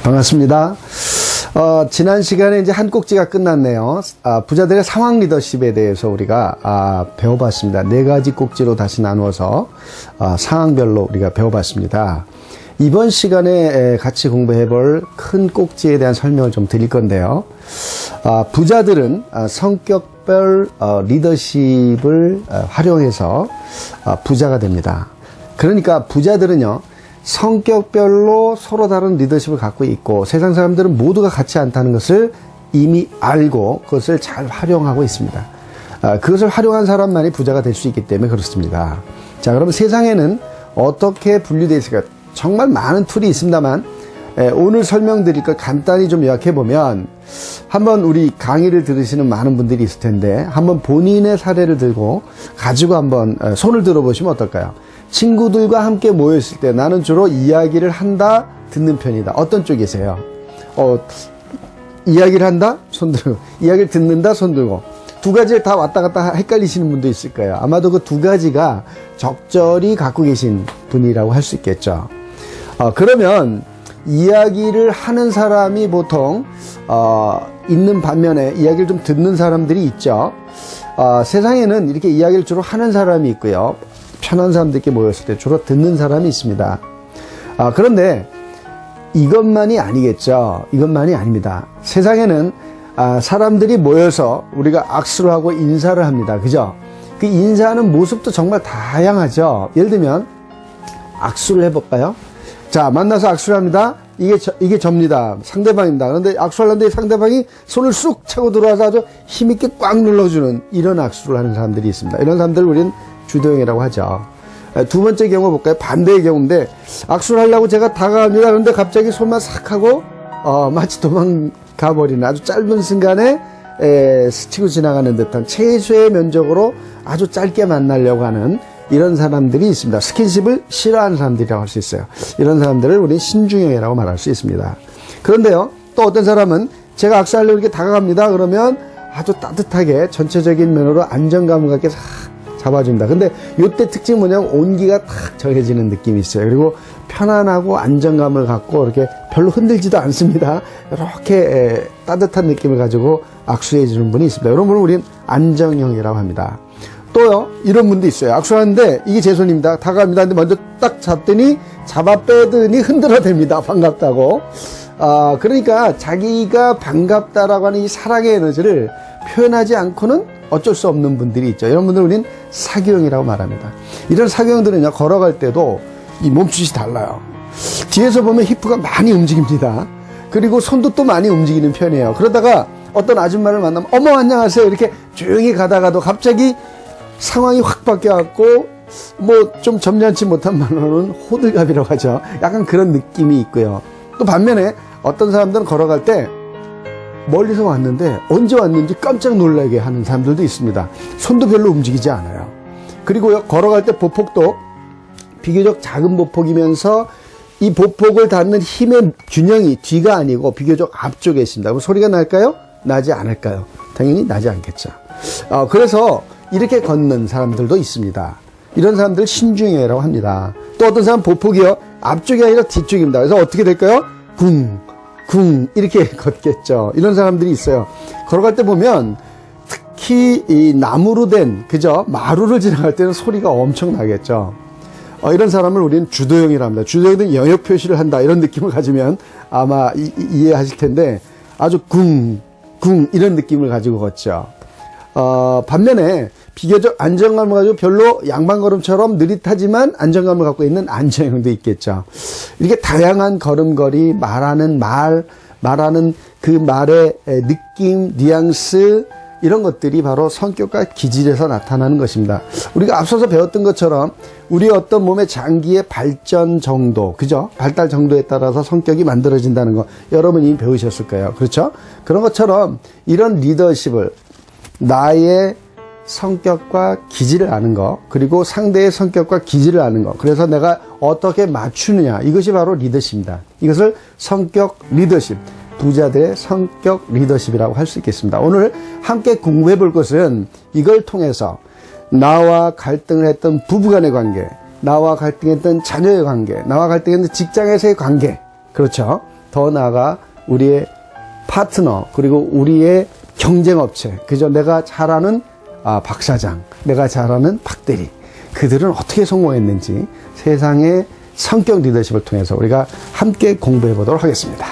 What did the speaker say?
반갑습니다. 지난 시간에 이제 한 꼭지가 끝났네요. 부자들의 상황 리더십에 대해서 우리가 배워봤습니다. 네 가지 꼭지로 다시 나누어서 상황별로 우리가 배워봤습니다. 이번 시간에 같이 공부해 볼 큰 꼭지에 대한 설명을 좀 드릴 건데요. 부자들은 성격별 리더십을 활용해서 부자가 됩니다. 그러니까 부자들은요, 성격별로 서로 다른 리더십을 갖고 있고 세상 사람들은 모두가 같지 않다는 것을 이미 알고 그것을 잘 활용하고 있습니다. 그것을 활용한 사람만이 부자가 될 수 있기 때문에 그렇습니다. 자, 그럼 세상에는 어떻게 분류되어 있을까? 정말 많은 툴이 있습니다만 오늘 설명드릴 걸 간단히 좀 요약해보면, 한번 우리 강의를 들으시는 많은 분들이 있을 텐데 한번 본인의 사례를 들고 가지고 한번 손을 들어보시면 어떨까요? 친구들과 함께 모였을 때 나는 주로 이야기를 한다, 듣는 편이다. 어떤 쪽이세요? 이야기를 한다? 손 들고. 이야기를 듣는다? 손 들고. 두 가지를 다 왔다 갔다 헷갈리시는 분도 있을 거예요. 아마도 그 두 가지가 적절히 갖고 계신 분이라고 할 수 있겠죠. 그러면 이야기를 하는 사람이 보통 있는 반면에 이야기를 좀 듣는 사람들이 있죠. 세상에는 이렇게 이야기를 주로 하는 사람이 있고요, 편한 사람들끼리 모였을 때 주로 듣는 사람이 있습니다. 그런데 이것만이 아니겠죠. 이것만이 아닙니다. 세상에는 사람들이 모여서 우리가 악수를 하고 인사를 합니다. 그죠? 그 인사하는 모습도 정말 다양하죠. 예를 들면 악수를 해볼까요? 자, 만나서 악수를 합니다. 이게 접니다. 상대방입니다. 그런데 악수하려는데 상대방이 손을 쑥 차고 들어와서 아주 힘있게 꽉 눌러주는 이런 악수를 하는 사람들이 있습니다. 이런 사람들을 우리는 주도형이라고 하죠. 두 번째 경우 볼까요? 반대의 경우인데, 악수를 하려고 제가 다가갑니다. 그런데 갑자기 손만 싹 하고 마치 도망가버리는 아주 짧은 순간에 스치고 지나가는 듯한, 최소의 면적으로 아주 짧게 만나려고 하는 이런 사람들이 있습니다. 스킨십을 싫어하는 사람들이라고 할 수 있어요. 이런 사람들을 우리는 신중형이라고 말할 수 있습니다. 그런데요, 또 어떤 사람은 제가 악수하려고 이렇게 다가갑니다. 그러면 아주 따뜻하게 전체적인 면으로 안정감을 갖게 싹 잡아줍니다. 근데 이때 특징이 뭐냐면 온기가 탁 정해지는 느낌이 있어요. 그리고 편안하고 안정감을 갖고 이렇게 별로 흔들지도 않습니다. 이렇게 따뜻한 느낌을 가지고 악수해 주는 분이 있습니다. 이런 분은 우리는 안정형이라고 합니다. 또요, 이런 분도 있어요. 악수하는데 이게 제 손입니다. 다가갑니다. 근데 먼저 딱 잡더니 잡아 빼더니 흔들어댑니다. 반갑다고. 그러니까 자기가 반갑다라고 하는 이 사랑의 에너지를 표현하지 않고는 어쩔 수 없는 분들이 있죠. 이런 분들은 우리는 사교형이라고 말합니다. 이런 사교형들은요, 걸어갈 때도 이 몸짓이 달라요. 뒤에서 보면 히프가 많이 움직입니다. 그리고 손도 또 많이 움직이는 편이에요. 그러다가 어떤 아줌마를 만나면 어머 안녕하세요 이렇게 조용히 가다가도 갑자기 상황이 확 바뀌어갖고 뭐 좀 점잖지 못한 말로는 호들갑이라고 하죠. 약간 그런 느낌이 있고요. 또 반면에 어떤 사람들은 걸어갈 때 멀리서 왔는데 언제 왔는지 깜짝 놀라게 하는 사람들도 있습니다. 손도 별로 움직이지 않아요. 그리고 걸어갈 때 보폭도 비교적 작은 보폭이면서 이 보폭을 닿는 힘의 균형이 뒤가 아니고 비교적 앞쪽에 있습니다. 그럼 소리가 날까요? 나지 않을까요? 당연히 나지 않겠죠. 그래서 이렇게 걷는 사람들도 있습니다. 이런 사람들 신중형이라고 합니다. 또 어떤 사람 보폭이요, 앞쪽이 아니라 뒤쪽입니다. 그래서 어떻게 될까요? 쿵 이렇게 걷겠죠. 이런 사람들이 있어요. 걸어갈 때 보면 특히 이 나무로 된, 그죠, 마루를 지나갈 때는 소리가 엄청 나겠죠. 이런 사람을 우리는 주도형이라고 합니다. 주도형은 영역 표시를 한다, 이런 느낌을 가지면 아마 이해하실 텐데 아주 쿵 이런 느낌을 가지고 걷죠. 반면에 비교적 안정감을 가지고 별로 양반걸음처럼 느릿하지만 안정감을 갖고 있는 안정형도 있겠죠. 이렇게 다양한 걸음걸이, 말하는 그 말의 느낌, 뉘앙스, 이런 것들이 바로 성격과 기질에서 나타나는 것입니다. 우리가 앞서서 배웠던 것처럼 우리 어떤 몸의 장기의 발전 정도, 그죠? 발달 정도에 따라서 성격이 만들어진다는 거 여러분이 이미 배우셨을 거예요. 그렇죠? 그런 것처럼 이런 리더십을, 나의 성격과 기질을 아는 거, 그리고 상대의 성격과 기질을 아는 거, 그래서 내가 어떻게 맞추느냐, 이것이 바로 리더십입니다. 이것을 성격 리더십, 부자들의 성격 리더십이라고 할 수 있겠습니다. 오늘 함께 공부해 볼 것은 이걸 통해서 나와 갈등을 했던 부부간의 관계, 나와 갈등했던 자녀의 관계, 나와 갈등했던 직장에서의 관계, 그렇죠? 더 나아가 우리의 파트너, 그리고 우리의 경쟁업체, 그저 내가 잘 아는 박 사장, 내가 잘 아는 박 대리, 그들은 어떻게 성공했는지 세상의 성격 리더십을 통해서 우리가 함께 공부해 보도록 하겠습니다.